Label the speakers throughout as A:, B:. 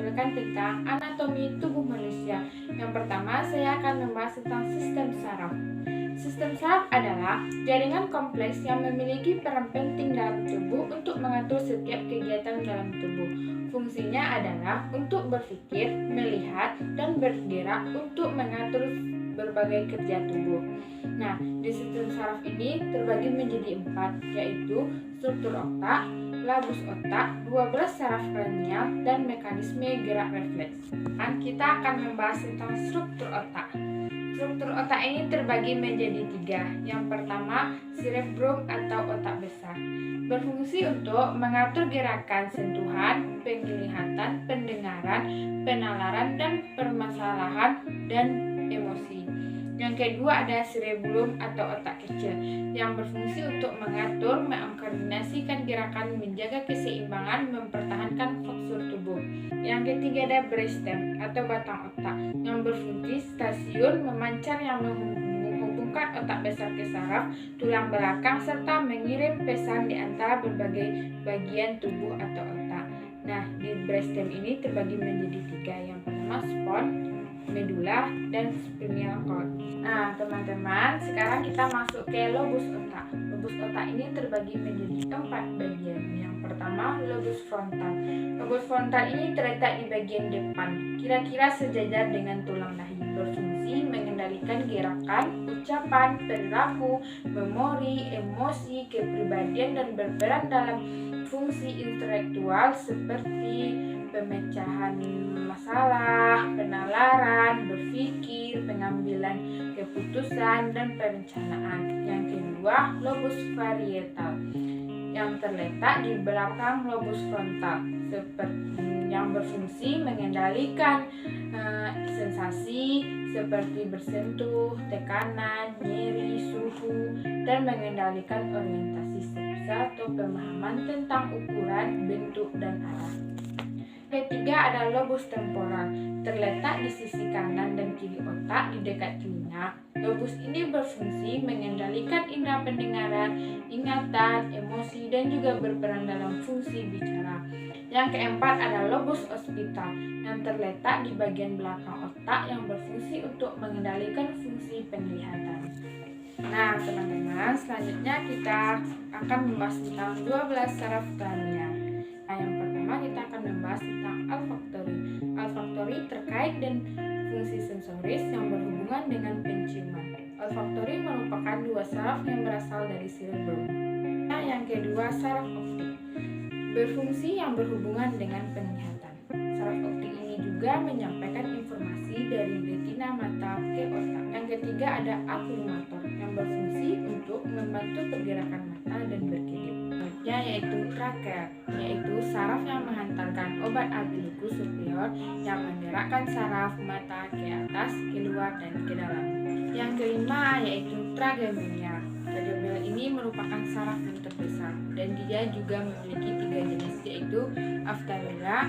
A: menampilkan tentang anatomi tubuh manusia. Yang pertama, saya akan membahas tentang sistem saraf. Sistem saraf adalah jaringan kompleks yang memiliki peran penting dalam tubuh untuk mengatur setiap kegiatan dalam tubuh. Fungsinya adalah untuk berpikir, melihat, dan bergerak untuk mengatur berbagai kerja tubuh. Nah, di sistem saraf ini terbagi menjadi 4, yaitu struktur otak, labus otak, 12 saraf kranial, dan mekanisme gerak refleks. Dan kita akan membahas tentang struktur otak. Struktur otak ini terbagi menjadi 3. Yang pertama, cerebrum atau otak besar. Berfungsi untuk mengatur gerakan sentuhan, penglihatan, pendengaran, penalaran, dan permasalahan dan emosi. Yang kedua ada cerebellum atau otak kecil yang berfungsi untuk mengatur, mengkoordinasikan gerakan, menjaga keseimbangan, mempertahankan postur tubuh. Yang ketiga ada brainstem atau batang otak yang berfungsi stasiun memancar yang menghubungkan otak besar ke saraf, tulang belakang, serta mengirim pesan di antara berbagai bagian tubuh atau otak. Nah, di brainstem ini terbagi menjadi 3. Yang pertama spons, medula, dan spinal cord. Nah, teman-teman, sekarang kita masuk ke lobus otak. Lobus otak ini terbagi menjadi 4 bagian. Yang pertama, lobus frontal. Lobus frontal ini terletak di bagian depan, kira-kira sejajar dengan tulang dahi. Berfungsi mengendalikan gerakan, ucapan, perilaku, memori, emosi, kepribadian, dan berperan dalam fungsi intelektual seperti pemecahan masalah, penalaran, berpikir, pengambilan keputusan, dan perencanaan. Yang kedua, lobus parietal yang terletak di belakang lobus frontal, yang berfungsi mengendalikan sensasi seperti bersentuh, tekanan, nyeri, suhu, dan mengendalikan orientasi atau pemahaman tentang ukuran, bentuk, dan arah. Ketiga ada lobus temporal, terletak di sisi kanan dan kiri otak di dekat telinga. Lobus ini berfungsi mengendalikan indera pendengaran, ingatan, emosi, dan juga berperan dalam fungsi bicara. Yang keempat ada lobus occipital yang terletak di bagian belakang otak yang berfungsi untuk mengendalikan fungsi penglihatan. Nah, teman-teman, selanjutnya kita akan membahas tentang 12 saraf kranial. Nah, yang pertama kita akan membahas tentang olfaktori. Olfaktori terkait dengan fungsi sensoris yang berhubungan dengan penciuman. Olfaktori merupakan 2 saraf yang berasal dari cerebrum. Nah, yang kedua saraf optik. Berfungsi yang berhubungan dengan penglihatan. Saraf optik ini juga menyampaikan informasi dari retina mata ke otak. Yang ketiga ada oculomotor yang berfungsi untuk membantu pergerakan mata dan berkedip. Selanjutnya yaitu traker, yaitu saraf yang menghantarkan obat arterius superior yang menggerakkan saraf mata ke atas, keluar, dan ke dalam. Yang kelima yaitu tragémia. Tragémia ini merupakan saraf yang terbesar dan dia juga memiliki 3 jenis, yaitu ophthalmia,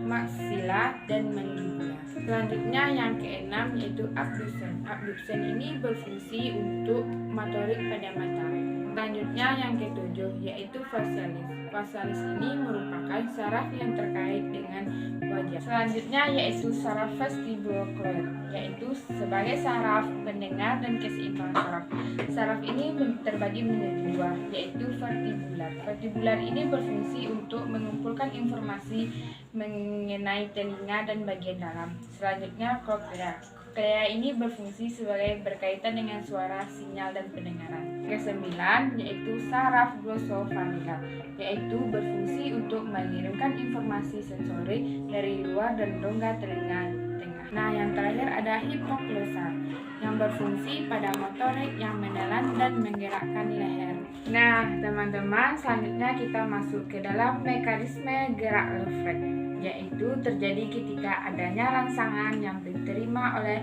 A: maxilla, dan mandibula. Selanjutnya yang keenam yaitu abduction. Abduction ini berfungsi untuk motorik pada mata. Selanjutnya yang ketujuh yaitu facialis. Facialis ini merupakan saraf yang terkait dengan wajah. Selanjutnya yaitu saraf vestibulocochlear, yaitu sebagai saraf pendengar dan keseimbangan saraf. Saraf ini terbagi menjadi 2, yaitu vertibular. Vertibular ini berfungsi untuk mengumpulkan informasi mengenai telinga dan bagian dalam. Selanjutnya cochlea. Cochlea ini berfungsi sebagai berkaitan dengan suara, sinyal, dan pendengaran. Kesembilan yaitu saraf glosopharyngeal, yaitu berfungsi untuk mengirimkan informasi sensori dari luar dan rongga telinga tengah. Nah, yang terakhir ada hipoglossa yang berfungsi pada motorik yang menelan dan menggerakkan leher. Nah, teman-teman, selanjutnya kita masuk ke dalam mekanisme gerak refleks, yaitu terjadi ketika adanya rangsangan yang diterima oleh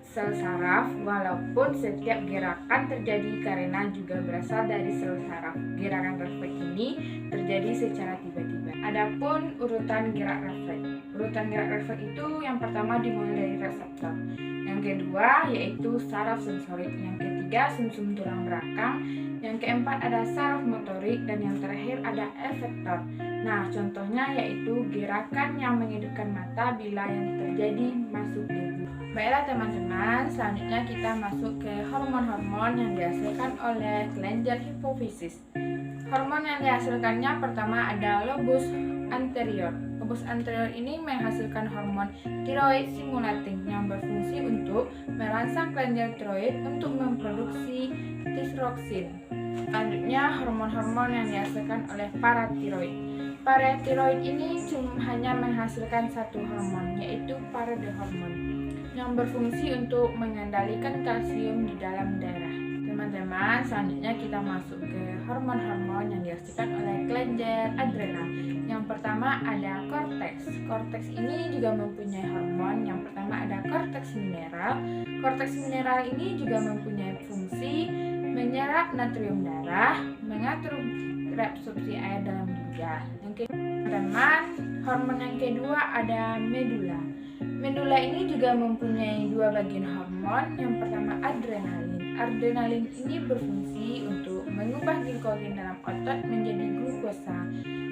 A: sel saraf, walaupun setiap gerakan terjadi karena juga berasal dari sel saraf. Gerakan refleks ini terjadi secara tiba-tiba. Adapun urutan gerak refleks. Urutan gerak refleks itu yang pertama dimulai dari reseptor. Yang kedua yaitu saraf sensorik. Yang ketiga sumsum tulang belakang. Yang keempat ada saraf motorik dan yang terakhir ada efektor. Nah, contohnya yaitu gerakan yang mengedipkan mata bila yang terjadi masuk tubuh. Baiklah teman-teman, selanjutnya kita masuk ke hormon-hormon yang dihasilkan oleh kelenjar hipofisis. Hormon yang dihasilkannya pertama ada lobus anterior. Lobus anterior ini menghasilkan hormon tiroid stimulating yang berfungsi untuk merangsang kelenjar tiroid untuk memproduksi tiroxin. Selanjutnya hormon-hormon yang dihasilkan oleh paratiroid. Paratiroid ini hanya menghasilkan satu hormon, yaitu paradihormon, yang berfungsi untuk mengendalikan kalsium di dalam darah. Teman-teman, selanjutnya kita masuk ke hormon-hormon yang dihasilkan oleh kelenjar adrenal. Yang pertama ada korteks. Korteks ini juga mempunyai hormon. Yang pertama ada korteks mineral. Korteks mineral ini juga mempunyai fungsi menyerap natrium darah, mengatur reabsorpsi air dalam ginjal. Teman-teman, hormon yang kedua ada medula. Medula ini juga mempunyai dua bagian hormon. Yang pertama adrenalin. Adrenalin ini berfungsi untuk mengubah glikogen dalam otot menjadi glukosa.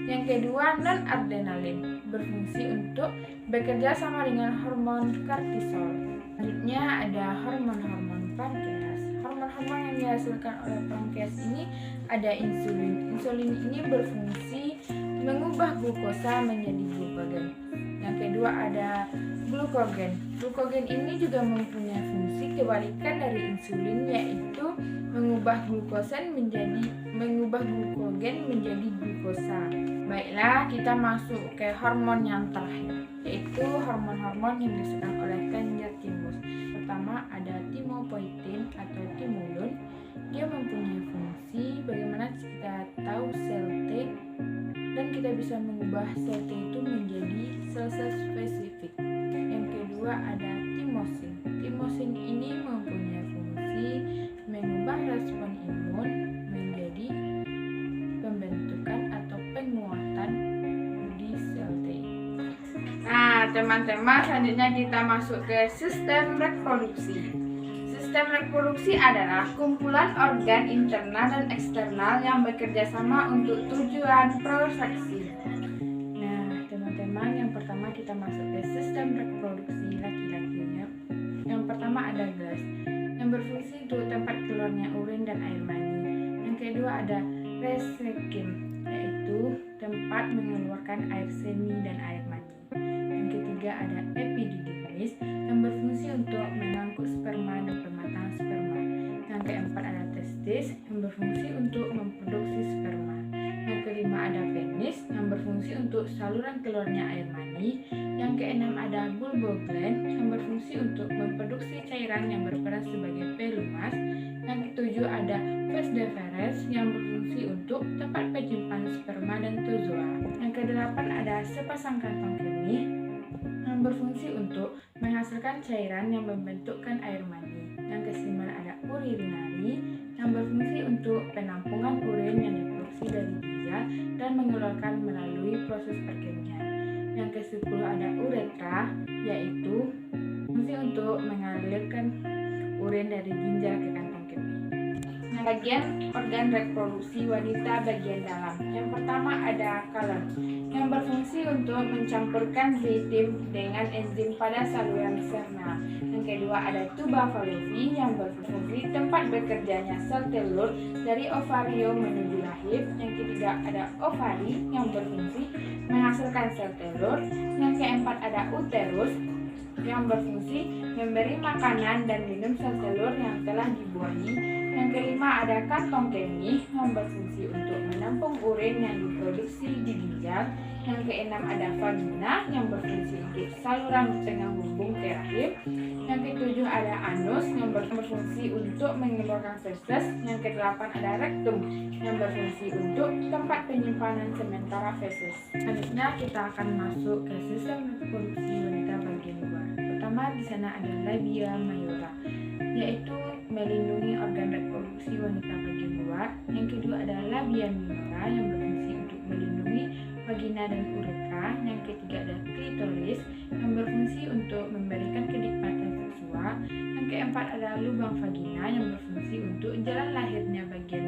A: Yang kedua non-adrenalin, berfungsi untuk bekerja sama dengan hormon kortisol. Selanjutnya ada hormon-hormon pankreas. Hormon-hormon yang dihasilkan oleh pankreas ini ada insulin. Insulin ini berfungsi mengubah glukosa menjadi glukogen. Yang kedua ada glukogen. Glukogen ini juga mempunyai fungsi kebalikan dari insulin, yaitu mengubah glukogen menjadi glukosa. Baiklah, kita masuk ke hormon yang terakhir, yaitu hormon-hormon yang dihasilkan oleh kelenjar timus. Pertama ada timopoietin atau timulun. Dia mempunyai fungsi bagaimana kita tahu sel T, dan kita bisa mengubah sel T itu menjadi sel-sel spesifik. Yang kedua ada timosin. Timosin ini mempunyai fungsi mengubah respon imun menjadi pembentukan atau penguatan di sel T. Nah, teman-teman, selanjutnya kita masuk ke sistem reproduksi. Sistem reproduksi adalah kumpulan organ internal dan eksternal yang bekerja sama untuk tujuan reproduksi. Nah, teman-teman, yang pertama kita masuk ke sistem reproduksi laki-lakinya. Yang pertama ada gas, yang berfungsi untuk tempat keluarnya urin dan air mani. Yang kedua ada restrictim, yaitu tempat mengeluarkan air seni dan air mani. Yang ketiga ada epididymis, yang berfungsi untuk mengangkut sperma dan pematang sperma. Yang keempat ada testis, yang berfungsi untuk memproduksi sperma. Yang kelima ada penis, yang berfungsi untuk saluran keluarnya air mani. Yang keenam ada bulbogland, yang berfungsi untuk memproduksi cairan yang berperan sebagai pelumas. Yang ketujuh ada vas deferens, yang berfungsi untuk tempat penyimpanan sperma dan tozoa. Yang kedelapan ada sepasang kantong kemih, yang berfungsi untuk menghasilkan cairan yang membentukkan air mani. Yang kesembilan ada urinari, yang berfungsi untuk penampungan urin yang diproduksi dari ginjal dan mengeluarkan melalui proses perkemihan. Yang ke-10 ada uretra, yaitu fungsi untuk mengalirkan urin dari ginjal ke kantong kemih. Nah, bagian organ reproduksi wanita bagian dalam. Yang pertama ada kolon, yang berfungsi untuk mencampurkan bitim dengan enzim pada saluran sperma. Yang kedua ada tuba Fallopi, yang berfungsi tempat bekerjanya sel telur dari ovarium menuju rahim. Yang ketiga ada ovari, yang berfungsi menghasilkan sel telur. Yang keempat ada uterus, yang berfungsi memberi makanan dan minum sel telur yang telah dibuahi. Yang kelima ada kantong kemih, yang berfungsi untuk menampung urin yang diproduksi di ginjal. Yang keenam ada vagina, yang berfungsi untuk saluran tengah bumbung ke rahim. Yang ketujuh ada anus, yang berfungsi untuk mengeluarkan feses. Yang kedelapan ada rektum, yang berfungsi untuk tempat penyimpanan sementara feses. Selanjutnya kita akan masuk ke sistem reproduksi wanita bagian luar. Pertama di sana ada labia mayora, yaitu melindungi organ reproduksi wanita bagian luar. Yang kedua ada labia minora, yang berfungsi untuk melindungi vagina dan uretra. Yang ketiga ada klitoris, yang berfungsi untuk memberikan kenikmatan seksual. Yang keempat ada lubang vagina, yang berfungsi untuk jalan lahirnya bagian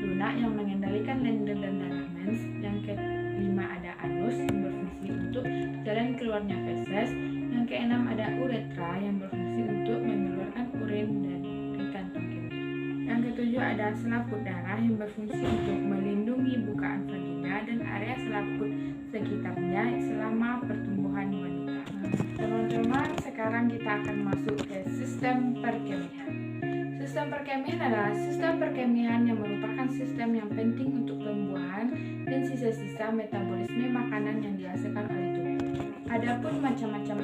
A: lunak yang mengendalikan lender dan darah lumen. Yang kelima ada anus yang berfungsi untuk jalan keluarnya feses. Yang keenam ada uretra yang berfungsi untuk mengeluarkan urin dari kantong kemih. Yang ketujuh ada selaput darah yang berfungsi untuk melindungi bukaan vagina dan area selaput sekitarnya selama pertumbuhan wanita. Teman-teman, sekarang kita akan masuk ke sistem perkemihan. Sistem perkemihan adalah sistem perkemihan yang merupakan sistem yang penting untuk pembuahan dan sisa-sisa metabolisme makanan yang dihasilkan oleh tubuh. Adapun macam-macam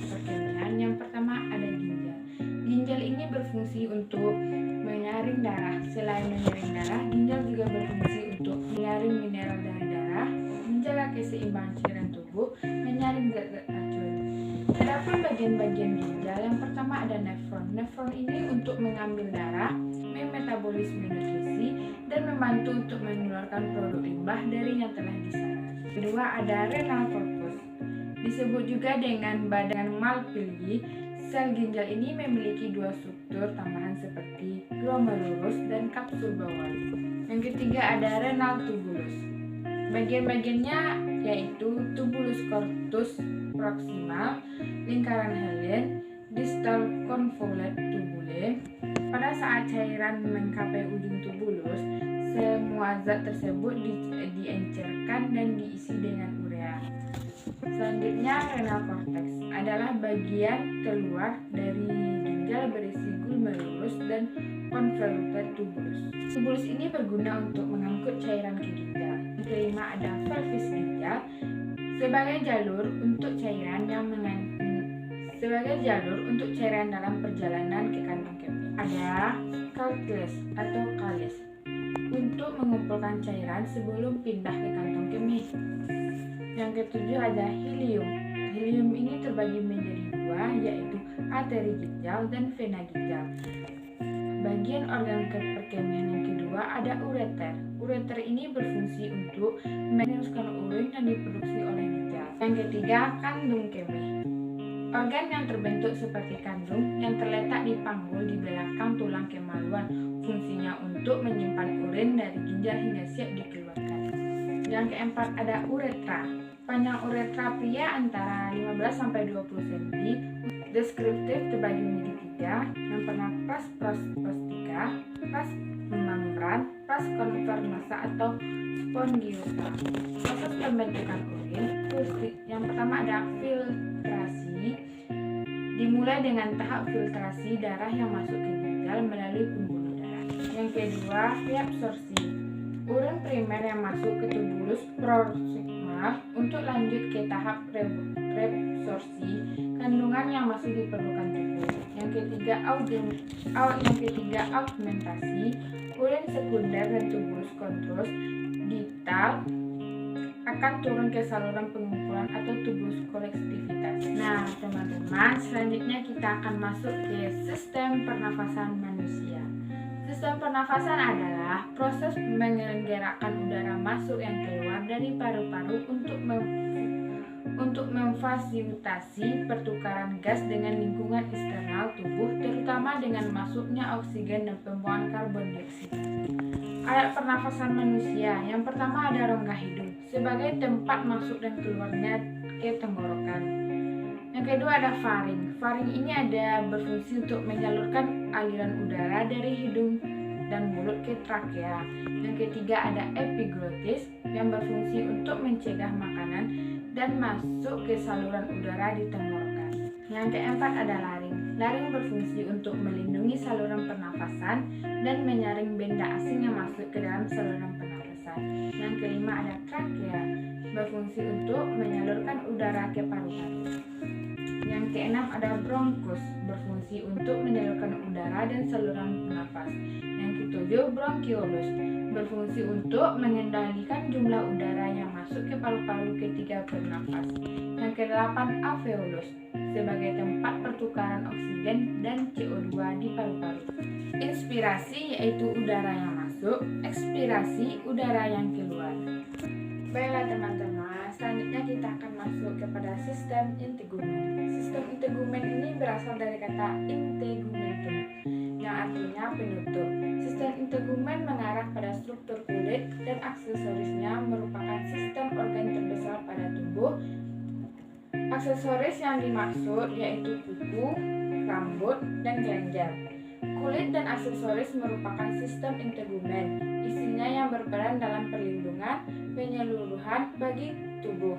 A: perkemihan, yang pertama ada ginjal. Ginjal ini berfungsi untuk menyaring darah. Selain menyaring darah, ginjal juga berfungsi untuk menyaring mineral dari darah, menjaga keseimbangan cairan tubuh, menyaring zat-zat racun. Adapun bagian-bagian ginjal, yang pertama ada nefron. Nefron ini untuk mengambil darah, memetabolisme nutrisi, dan membantu untuk mengeluarkan produk limbah dari yang telah diserap. Kedua ada renal corpus. Disebut juga dengan badan Malpighi. Sel ginjal ini memiliki dua struktur tambahan seperti glomerulus dan kapsul bawah. Yang ketiga ada renal tubulus. Bagian-bagiannya yaitu tubulus cortus proximal, lingkaran Henle, distal convolute tubule. Pada saat cairan mencapai ujung tubulus, semua zat tersebut diencerkan dan diisi dengan urea. Selanjutnya renal cortex adalah bagian keluar dari ginjal berisi glomerulus dan convoluted tubulus. Tubulus ini berguna untuk mengangkut cairan ke ginjal. Yang kelima ada pelvis ginjal sebagai jalur untuk cairan dalam perjalanan ke kantong kemih. Ada calculus atau kalis untuk mengumpulkan cairan sebelum pindah ke kantong kemih. Yang ketujuh ada helium. Helium ini terbagi menjadi dua, yaitu arteri ginjal dan vena ginjal. Bagian organ perkemihan yang kedua ada ureter. Ureter ini berfungsi untuk meneruskan urin yang diproduksi oleh ginjal. Yang ketiga, kandung kemih. Organ yang terbentuk seperti kandung yang terletak di panggul di belakang tulang kemaluan. Fungsinya untuk menyimpan urin dari ginjal hingga siap dikeluarkan. Yang keempat ada uretra. Panjang uretra pria antara 15-20 cm. Deskriptif terbagi menjadi tiga. Yang pertama pras prostika, pras membran, pras konvernosa atau spongiota. Proses pembentukan urin. Yang pertama ada filtrasi. Dimulai dengan tahap filtrasi darah yang masuk ke ginjal melalui pembuluh darah. Yang kedua reabsorpsi. Urin primer yang masuk ke tubulus proximal untuk lanjut ke tahap reabsorpsi kandungan yang masih diperlukan tubuh. Yang ketiga augmentasi. Urin sekunder dan tubulus kontrols dital akan turun ke saluran pengumpulan atau tubulus kolektivitas. Nah, teman-teman, selanjutnya kita akan masuk ke sistem pernafasan manusia. Sistem pernafasan adalah proses menyelenggarakan udara masuk yang keluar dari paru-paru untuk memfasilitasi pertukaran gas dengan lingkungan eksternal tubuh, terutama dengan masuknya oksigen dan pembuangan karbon dioksida. Alat pernafasan manusia. Yang pertama ada rongga hidung sebagai tempat masuk dan keluarnya ke tenggorokan. Yang kedua ada faring. Faring ini ada berfungsi untuk menyalurkan aliran udara dari hidung dan mulut ke trakea. Yang ketiga ada epiglottis yang berfungsi untuk mencegah makanan dan masuk ke saluran udara di tenggorokan. Yang keempat ada laring. Laring berfungsi untuk melindungi saluran pernafasan dan menyaring benda asing yang masuk ke dalam saluran pernafasan. Yang kelima ada trakea, berfungsi untuk menyalurkan udara ke paru-paru. Yang keenam ada bronkus, berfungsi untuk menyalurkan udara dan saluran nafas. Yang ketujuh bronkiolus, berfungsi untuk mengendalikan jumlah udara yang masuk ke paru-paru ketika bernafas. Yang kedelapan alveolus, sebagai tempat pertukaran oksigen dan CO2 di paru-paru. Inspirasi yaitu udara yang masuk, ekspirasi udara yang keluar. Baiklah teman-teman, selanjutnya kita akan masuk kepada sistem integumen. Sistem integumen ini berasal dari kata integumentum. yang artinya penutup. Sistem integumen mengarah pada struktur kulit dan aksesorisnya merupakan sistem organ terbesar pada tubuh. Aksesoris yang dimaksud yaitu kuku, rambut, dan kelenjar. Kulit dan aksesoris merupakan sistem integumen, isinya yang berperan dalam perlindungan penyeluruhan bagi tubuh.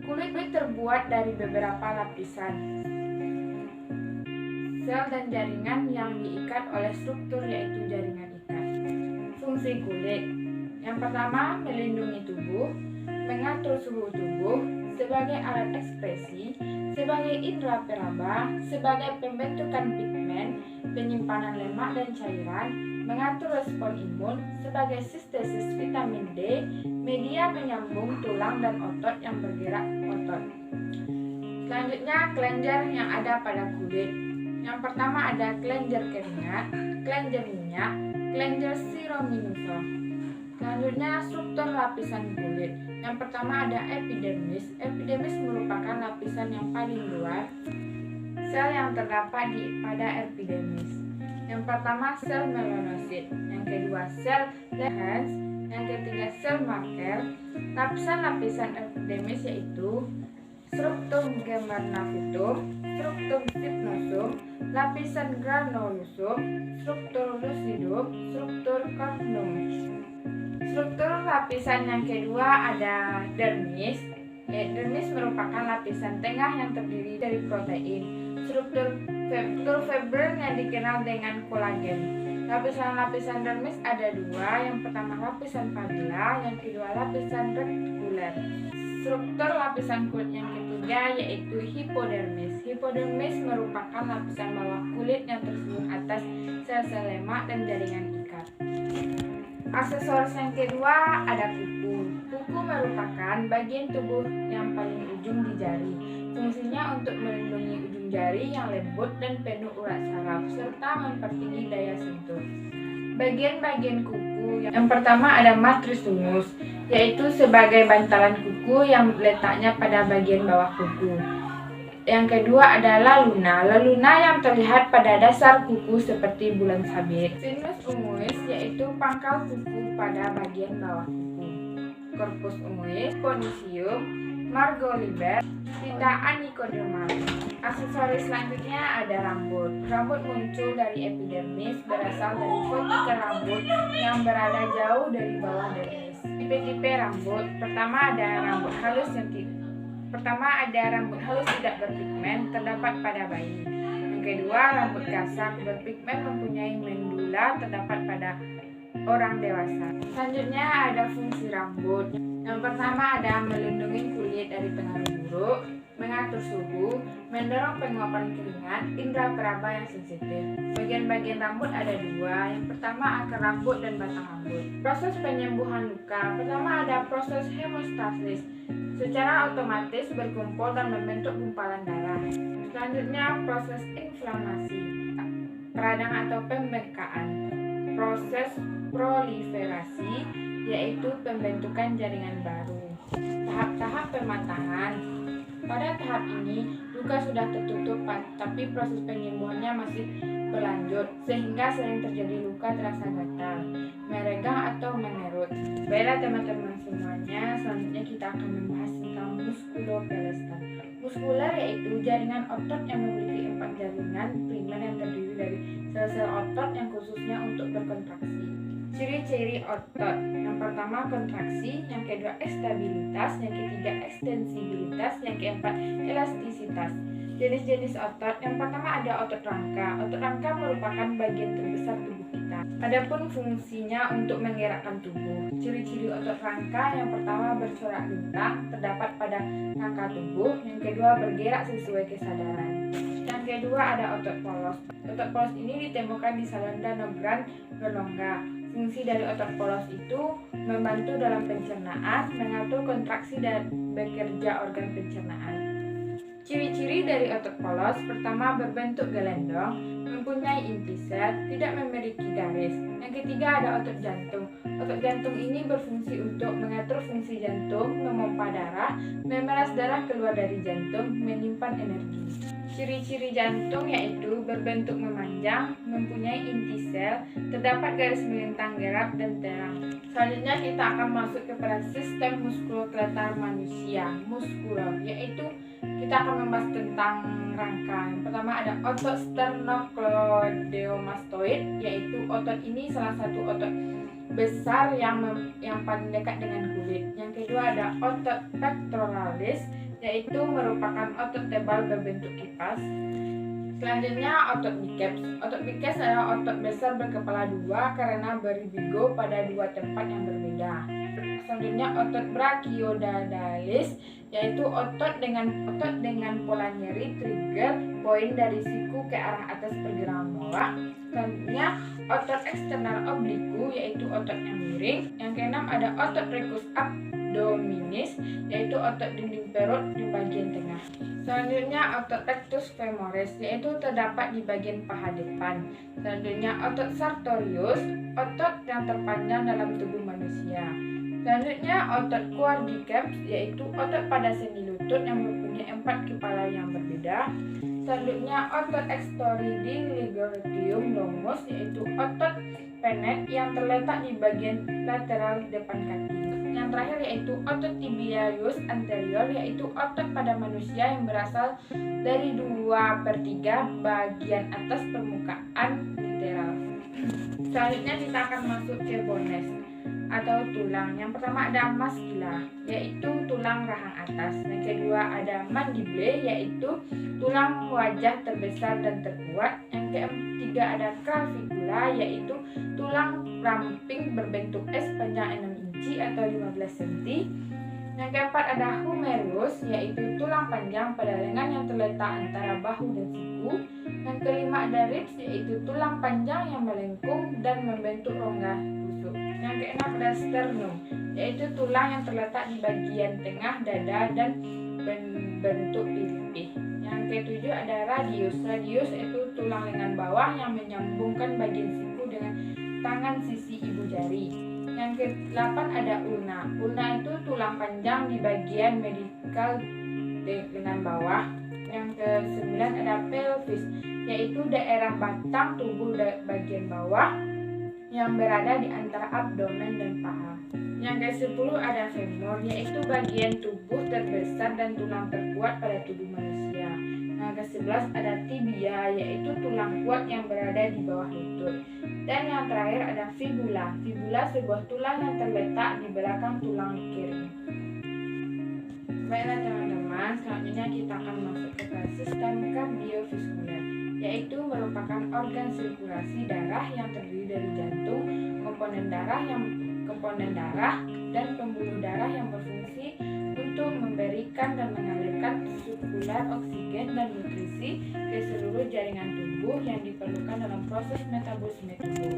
A: Kulit terbuat dari beberapa lapisan sel dan jaringan yang diikat oleh struktur yaitu jaringan ikat. Fungsi kulit yang pertama, melindungi tubuh, mengatur suhu tubuh, sebagai alat ekspresi, sebagai indera peraba, sebagai pembentukan pigmen, penyimpanan lemak dan cairan, mengatur respon imun, sebagai sintesis vitamin D, media penyambung tulang dan otot yang bergerak otot. Selanjutnya, kelenjar yang ada pada kulit. Yang pertama ada kelenjar keringat, kelenjar minyak, kelenjar serominifera. Selanjutnya, struktur lapisan kulit. Yang pertama ada epidermis. Epidermis merupakan lapisan yang paling luar sel yang terdapat pada epidermis. Yang pertama sel melanosit, yang kedua sel Langerhans, yang ketiga sel Merkel. Lapisan-lapisan epidermis yaitu struktum germinativum, struktum sigmoidum, lapisan granulosom, struktur lucidum, struktur corneum. Struktur lapisan yang kedua ada dermis. Dermis merupakan lapisan tengah yang terdiri dari protein. Struktur fibrin yang dikenal dengan kolagen. Lapisan-lapisan dermis ada dua. Yang pertama lapisan papilla, yang kedua lapisan retikuler. Struktur lapisan kulit yang ketiga yaitu hipodermis. Hipodermis merupakan lapisan bawah kulit yang tersusun atas sel-sel lemak dan jaringan ikat. Aksesoris yang kedua ada kuku. Kuku merupakan bagian tubuh yang paling ujung di jari. Fungsinya untuk melindungi ujung jari yang lembut dan penuh urat saraf, serta mempertinggi daya sentuh. Bagian-bagian kuku yang pertama ada matris ungus, yaitu sebagai bantalan kuku yang letaknya pada bagian bawah kuku. Yang kedua ada laluna. Laluna yang terlihat pada dasar kuku seperti bulan sabit. Sinus unguis yaitu pangkal kuku pada bagian bawah kuku. Corpus unguis, ponisium, margoliber, tinta anikodermal. Aksesoris selanjutnya ada rambut. Rambut muncul dari epidermis, berasal dari follikel rambut yang berada jauh dari bawah dermis. Tipe-tipe rambut. Pertama ada rambut halus tidak berpigmen, terdapat pada bayi. Yang kedua, rambut gasak berpigmen mempunyai mendula, terdapat pada orang dewasa. Selanjutnya ada fungsi rambut. Yang pertama ada melindungi kulit dari pengaruh buruk, mengatur suhu, mendorong penguapan keringat, indera peraba yang sensitif. Bagian-bagian rambut ada dua. Yang pertama akar rambut dan batang rambut. Proses penyembuhan luka. Pertama ada proses hemostasis. Secara otomatis berkumpul dan membentuk gumpalan darah. Selanjutnya proses inflamasi, peradang atau pembengkakan. Proses proliferasi yaitu pembentukan jaringan baru. Tahap-tahap pematangan. Pada tahap ini luka sudah tertutup, tapi proses penyembuhannya masih berlanjut sehingga sering terjadi luka terasa gatal, meregang atau mengerut. Baiklah teman-teman semuanya, selanjutnya kita akan membahas tentang muskuloskeletal. Muskuler yaitu jaringan otot yang memiliki 4 jaringan primer yang terdiri dari sel-sel otot yang khususnya untuk berkontraksi. Ciri-ciri otot. Yang pertama kontraksi, yang kedua stabilitas, yang ketiga ekstensibilitas, yang keempat elastisitas. Jenis-jenis otot. Yang pertama ada otot rangka. Otot rangka merupakan bagian terbesar tubuh kita. Adapun fungsinya untuk menggerakkan tubuh. Ciri-ciri otot rangka yang pertama bercorak lintang, terdapat pada rangka tubuh. Yang kedua bergerak sesuai kesadaran. Yang kedua ada otot polos. Otot polos ini ditemukan di Salonda Nogran Berlongga. Fungsi dari otot polos itu membantu dalam pencernaan, mengatur kontraksi dan bekerja organ pencernaan. Ciri-ciri dari otot polos, pertama berbentuk gelendong, mempunyai inti sel, tidak memiliki garis. Yang ketiga ada otot jantung. Otot jantung ini berfungsi untuk mengatur fungsi jantung, memompa darah, memeras darah keluar dari jantung, menyimpan energi. Ciri-ciri jantung yaitu berbentuk memanjang, mempunyai inti sel, terdapat garis melintang gelap dan terang. Selanjutnya kita akan masuk kepada sistem muskuloskeletal manusia, muskulum, yaitu kita akan membahas tentang rangka. Yang pertama ada otot sternocleidomastoid, yaitu otot ini salah satu otot besar yang paling dekat dengan kulit. Yang kedua ada otot pectoralis, yaitu merupakan otot tebal berbentuk kipas. Selanjutnya otot biceps. Otot biceps adalah otot besar berkepala dua karena berbigo pada dua tempat yang berbeda. Selanjutnya otot brachiodalis, yaitu otot dengan pola nyeri trigger poin dari siku ke arah atas pergelangan bawah. Selanjutnya otot eksternal obliku, yaitu otot yang miring. Yang keenam ada otot rectus abdominis, yaitu otot dinding perut di bagian tengah. Selanjutnya otot rectus femoris, yaitu terdapat di bagian paha depan. Selanjutnya otot sartorius, otot yang terpanjang dalam tubuh manusia. Selanjutnya otot quadriceps, yaitu otot pada sendi lutut yang mempunyai 4 kepala yang berbeda. Selanjutnya otot extoridi-ligamentum longus, yaitu otot penet yang terletak di bagian lateral depan kaki. Yang terakhir yaitu otot tibialis anterior, yaitu otot pada manusia yang berasal dari 2/3 bagian atas permukaan lateral. Selanjutnya kita akan masuk ke bones atau tulang. Yang pertama ada mascula, yaitu tulang rahang atas. Yang kedua ada mandible, yaitu tulang wajah terbesar dan terkuat. Yang ketiga ada clavicula, yaitu tulang ramping berbentuk S panjang 6 inci atau 15 cm. Yang keempat ada humerus, yaitu tulang panjang pada lengan yang terletak antara bahu dan siku. Yang kelima ada ribs, yaitu tulang panjang yang melengkung dan membentuk rongga rusuk. Yang keenam ada sternum, yaitu tulang yang terletak di bagian tengah dada dan berbentuk pipih. Yang ketujuh ada radius. Radius yaitu tulang lengan bawah yang menyambungkan bagian siku dengan tangan sisi ibu jari. Yang ke-8 ada ulna. Ulna itu tulang panjang di bagian medikal lengan bawah. Yang ke-9 ada pelvis, yaitu daerah batang tubuh bagian bawah yang berada di antara abdomen dan paha. Yang ke-10 ada femur, yaitu bagian tubuh terbesar dan tulang terkuat pada tubuh manusia. Yang ke-11 ada tibia, yaitu tulang kuat yang berada di bawah lutut. Dan yang terakhir ada fibula. Fibula sebuah tulang yang terletak di belakang tulang kiri. Baiklah teman-teman, selanjutnya kita akan masuk ke sistem kardiovaskuler, yaitu merupakan organ sirkulasi darah yang terdiri dari jantung, komponen darah dan pembuluh darah yang berfungsi untuk memberikan dan mengalirkan sirkular oksigen dan nutrisi ke seluruh jaringan tubuh yang diperlukan dalam proses metabolisme tubuh.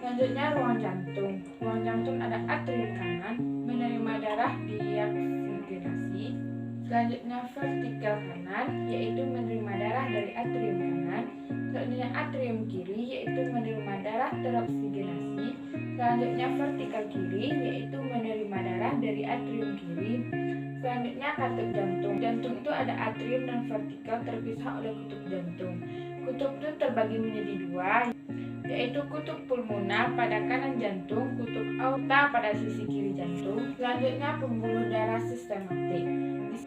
A: Selanjutnya ruang jantung. Ruang jantung ada atrium kanan, menerima darah dioksigenasi. Selanjutnya vertikal kanan, yaitu menerima darah dari atrium kanan. Selanjutnya atrium kiri, yaitu menerima darah teroksigenasi. Selanjutnya vertikal kiri, yaitu menerima darah dari atrium kiri. Selanjutnya katup jantung. Jantung itu ada atrium dan vertikal terpisah oleh kutub jantung. Kutub itu terbagi menjadi dua, yaitu kutub pulmoner pada kanan jantung, kutub aorta pada sisi kiri jantung. Selanjutnya pembuluh darah sistematik,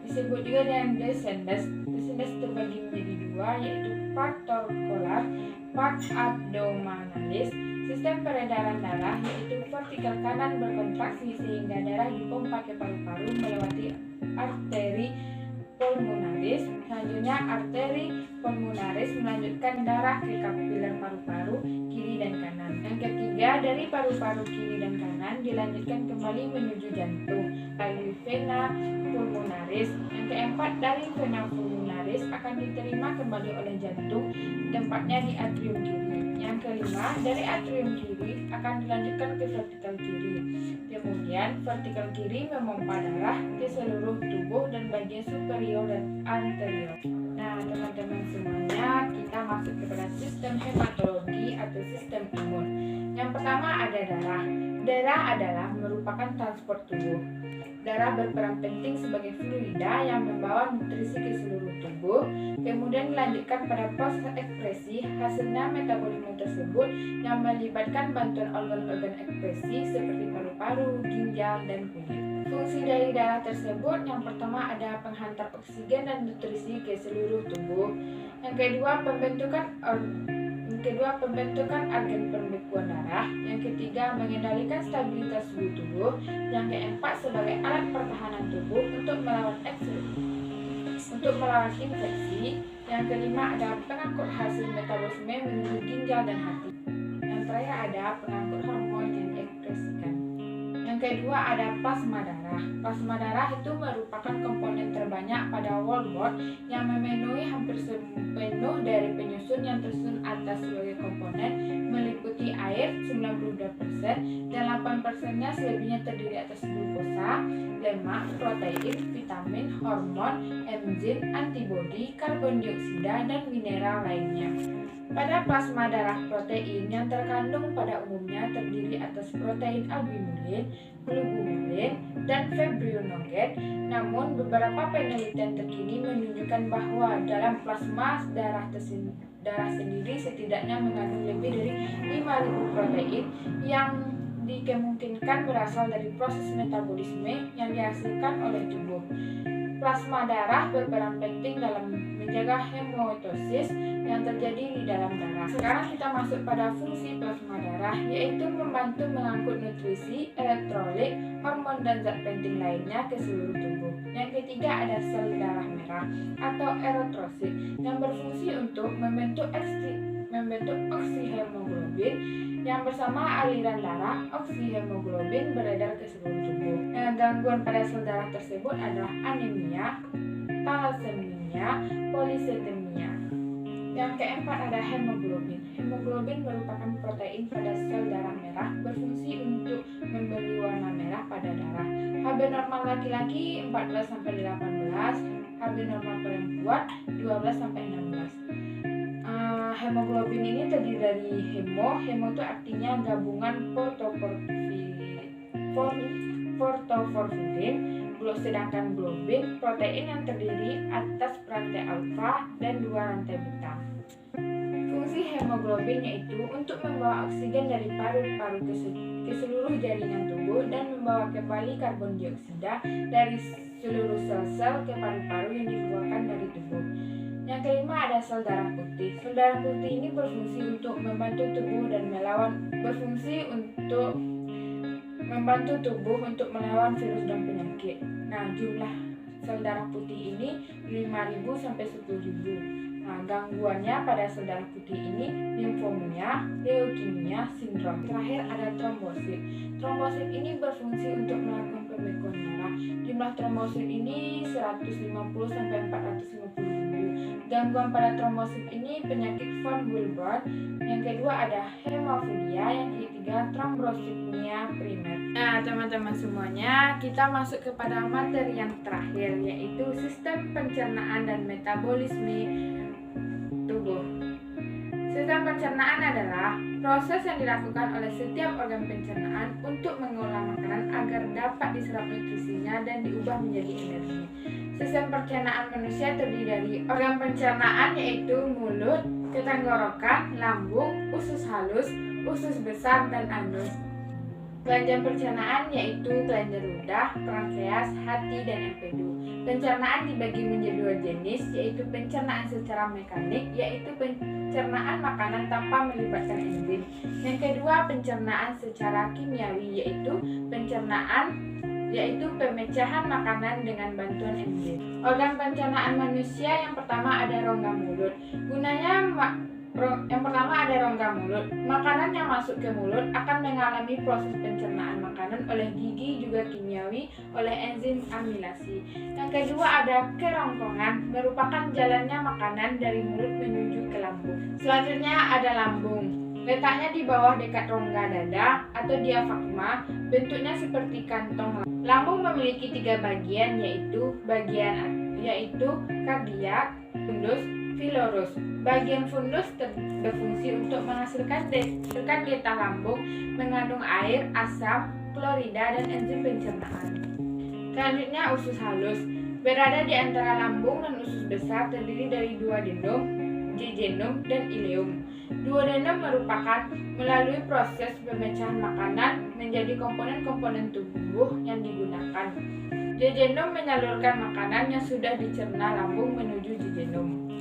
A: disebut juga dengan descendens. Descendens terbagi menjadi dua, yaitu part torcular, part abdominalis. Sistem peredaran darah yaitu vertikal kanan berkontraksi sehingga darah dipompa ke paru-paru melewati arteri pulmonaris. Selanjutnya arteri pulmonaris melanjutkan darah ke kapiler paru-paru kiri dan kanan. Yang ketiga, dari paru-paru kiri dan kanan dilanjutkan kembali menuju jantung melalui vena pulmonaris. Yang keempat, dari vena pulmonaris akan diterima kembali oleh jantung, tempatnya di atrium kiri. Yang kelima, dari atrium kiri akan dilanjutkan ke vertikal kiri. Kemudian vertikal kiri memompa darah ke seluruh tubuh dan bagian superior dan anterior. Nah, teman-teman semuanya, kita masuk kepada sistem hematologi atau sistem imun. Yang pertama ada darah. Darah adalah merupakan transport tubuh. Darah berperan penting sebagai fluida yang membawa nutrisi ke seluruh tubuh, kemudian dilanjutkan pada proses ekskresi. Hasilnya metabolisme tersebut yang melibatkan bantuan organ-organ ekskresi seperti paru-paru, ginjal, dan kulit. Fungsi dari darah tersebut yang pertama ada penghantar oksigen dan nutrisi ke seluruh tubuh. Yang kedua pembentukan agen pembekuan darah. Yang ketiga mengendalikan stabilitas suhu tubuh. Yang keempat sebagai alat pertahanan tubuh untuk melawan infeksi. Yang kelima ada pengangkut hasil metabolisme menuju ginjal dan hati. Yang terakhir ada pengangkut hormon yang diekspresikan. Yang kedua ada plasma darah. Plasma darah itu merupakan komponen terbanyak pada whole blood yang memenuhi hampir sepenuh dari penyusun yang tersusun atas sebagai komponen, meliputi air 92% dan 8%-nya selebihnya terdiri atas glukosa, lemak, protein, vitamin, hormon, enzim, antibodi, karbon dioksida, dan mineral lainnya. Pada plasma darah, protein yang terkandung pada umumnya terdiri atas protein albumulin, globulin, dan fibrinogen. Namun, beberapa penelitian terkini menunjukkan bahwa dalam plasma darah sendiri setidaknya mengandung lebih dari 5.000 protein yang dikemungkinkan berasal dari proses metabolisme yang dihasilkan oleh tubuh. Plasma darah berperan penting dalam menjaga hemotosis yang terjadi di dalam darah. Sekarang kita masuk pada fungsi plasma darah, yaitu membantu mengangkut nutrisi, elektrolit, hormon, dan zat penting lainnya ke seluruh tubuh. Yang ketiga ada sel darah merah atau eritrosit yang berfungsi untuk membentuk oksihemoglobin yang bersama aliran darah, oksihemoglobin beredar ke seluruh tubuh. Gangguan pada sel darah tersebut adalah anemia, thalassemia, policythemia. Yang keempat ada hemoglobin. Hemoglobin merupakan protein pada sel darah merah, berfungsi untuk memberi warna merah pada darah. Hb normal laki-laki 14-18, Hb normal perempuan 12-16. Hemoglobin ini terdiri dari hemo itu artinya gabungan portoporfirin, sedangkan globin protein yang terdiri atas rantai alfa dan 2 rantai beta. Fungsi hemoglobin yaitu untuk membawa oksigen dari paru-paru ke seluruh jaringan tubuh dan membawa kembali karbon dioksida dari seluruh sel-sel ke paru-paru yang dikeluarkan dari tubuh. Yang kelima ada sel darah putih. Sel darah putih ini berfungsi untuk membantu tubuh untuk melawan virus dan penyakit. Nah, jumlah sel darah putih ini 5.000 sampai 10.000. Nah, gangguannya pada sel darah putih ini limfomia, leukemia, sindrom. Terakhir ada trombosit. Trombosit ini berfungsi untuk melakukan pembekuan darah. Jumlah trombosit ini 150 sampai 450.000. Gangguan pada trombosit ini penyakit von Willebrand. Yang kedua ada hemofilia, yang ketiga trombositopenia primer. Nah, teman-teman semuanya, kita masuk kepada materi yang terakhir, yaitu sistem pencernaan dan metabolisme tubuh. Sistem pencernaan adalah proses yang dilakukan oleh setiap organ pencernaan untuk mengolah makanan agar dapat diserap nutrisinya dan diubah menjadi energi. Sistem pencernaan manusia terdiri dari organ pencernaan yaitu mulut, tenggorokan, lambung, usus halus, usus besar, dan anus. Kelenjar pencernaan yaitu kelenjar ludah, pankreas, hati, dan empedu. Pencernaan dibagi menjadi 2 jenis, yaitu pencernaan secara mekanik, yaitu pencernaan makanan tanpa melibatkan enzim. Yang kedua, pencernaan secara kimiawi, yaitu pemecahan makanan dengan bantuan enzim. Organ pencernaan manusia yang pertama ada rongga mulut. Yang pertama ada rongga mulut. Makanan yang masuk ke mulut akan mengalami proses pencernaan makanan oleh gigi, juga kimiawi oleh enzim amilasi. Yang kedua ada kerongkongan, merupakan jalannya makanan dari mulut menuju ke lambung. Selanjutnya ada lambung. Letaknya di bawah dekat rongga dada atau diafragma, bentuknya seperti kantong. Lambung memiliki 3 bagian, yaitu kardiak, fundus, Pylorus. Bagian fundus berfungsi untuk menghasilkan getah lambung mengandung air, asam, klorida, dan enzim pencernaan. Selanjutnya usus halus. Berada di antara lambung dan usus besar, terdiri dari duodenum, jejunum, dan ileum. Duodenum merupakan melalui proses pemecahan makanan menjadi komponen-komponen tubuh yang digunakan. Jejunum menyalurkan makanan yang sudah dicerna lambung menuju jejunum.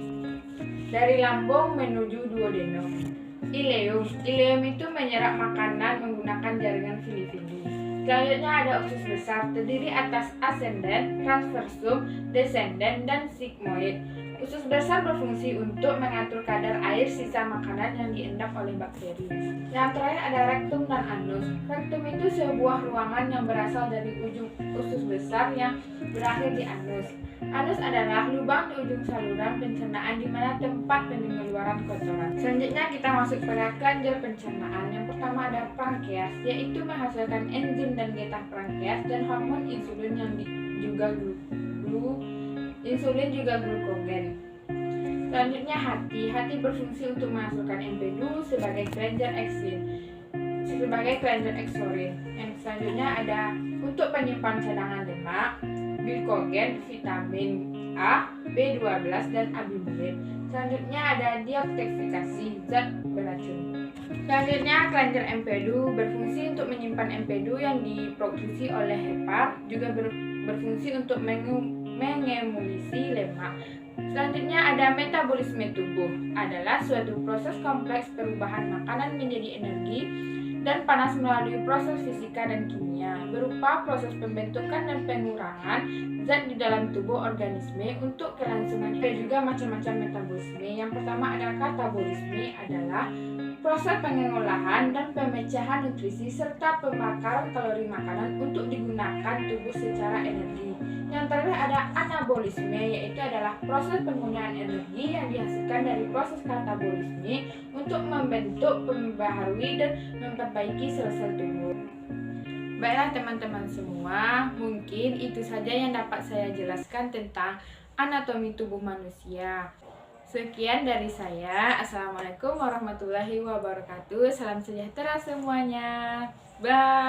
A: Dari lambung menuju duodenum. Ileum itu menyerap makanan menggunakan jaringan villi-villi. Selanjutnya ada usus besar, terdiri atas ascendent, transversum, descendent, dan sigmoid. Usus besar berfungsi untuk mengatur kadar air sisa makanan yang diendap oleh bakteri. Yang terakhir ada rektum dan anus. Rektum itu sebuah ruangan yang berasal dari ujung usus besar yang berakhir di anus. Anus adalah lubang di ujung saluran pencernaan di mana tempat pengeluaran kotoran. Selanjutnya kita masuk pada kelenjar pencernaan. Yang pertama ada pankreas, yaitu menghasilkan enzim dan getah pankreas dan hormon insulin yang insulin juga glukogen. Selanjutnya hati. Hati berfungsi untuk menghasilkan empedu sebagai kelenjar eksorin. Yang selanjutnya ada untuk penyimpan cadangan lemak, glikogen, vitamin A, B12, dan albumin. Selanjutnya ada deoksifikasi, zat beracun. Selanjutnya kelenjar empedu berfungsi untuk menyimpan empedu yang diproduksi oleh hepar, juga berfungsi untuk mengemulsi lemak. Selanjutnya ada metabolisme tubuh, adalah suatu proses kompleks perubahan makanan menjadi energi dan panas melalui proses fisika dan kimia, berupa proses pembentukan dan pengurangan zat di dalam tubuh organisme untuk kelangsungan. Ada juga macam-macam metabolisme. Yang pertama ada katabolisme, adalah proses pengolahan dan pemecahan nutrisi serta pembakaran kalori makanan untuk digunakan tubuh secara energi. Yang terakhir ada anabolisme, yaitu adalah proses penggunaan energi yang dihasilkan dari proses katabolisme untuk membentuk, membaharui, dan memperbaiki sel-sel tubuh. Baiklah teman-teman semua, mungkin itu saja yang dapat saya jelaskan tentang anatomi tubuh manusia. Sekian dari saya. Assalamualaikum warahmatullahi wabarakatuh. Salam sejahtera semuanya. Bye.